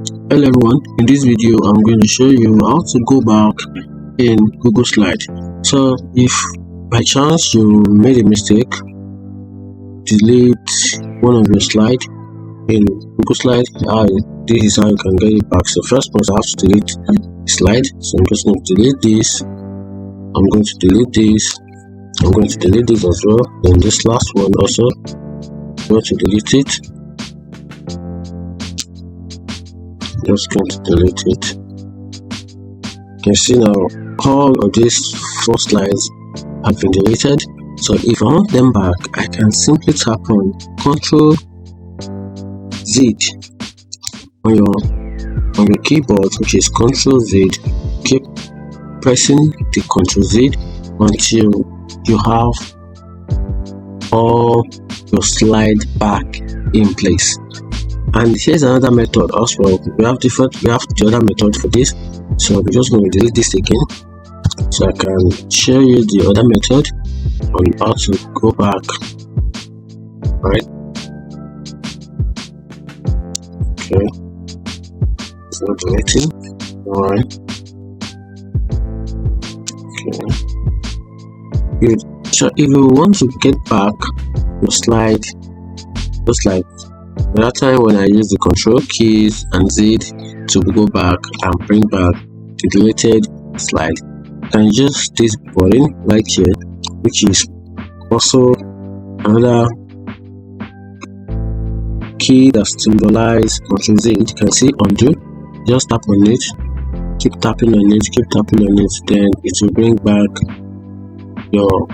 Hello everyone, in this video I'm going to show you how to go back in Google Slide. So if by chance you made a mistake, delete one of your slide in Google Slide, this is how you can get it back. So first I have to delete the slide, so I'm just going to delete this, I'm going to delete this, I'm going to delete this as well, then this last one also, I'm going to delete it. Just going to delete it. You can see now all of these 4 slides have been deleted. So if I want them back, I can simply tap on Ctrl Z on your keyboard, which is Ctrl Z. Keep pressing the Ctrl Z until you have all your slide back in place. And here's another method as well. We have the other method for this, so we're just going to delete this again so I can show you the other method on how to go back. Right, okay, so deleting. All right, okay. So if you want to get back your slide, just like that time when I use the control keys and Z to go back and bring back the deleted slide, I can use this button right here, which is also another key that symbolizes Ctrl Z. You can see undo. Just tap on it, keep tapping on it, keep tapping on it, then it will bring back your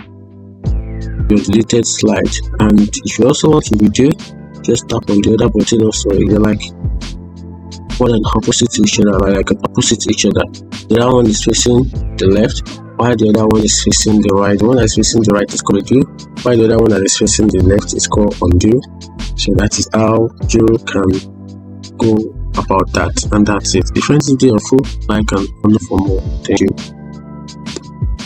deleted slide. And if you also want to redo, just tap on the other button also. They're like one and opposite to each other, like opposite to each other. The other one is facing the left, while the other one is facing the right. The one that is facing the right is called do, while the other one that is facing the left is called undo. So that is how you can go about that, and that's it. If you want to do a full like and follow for more, thank you.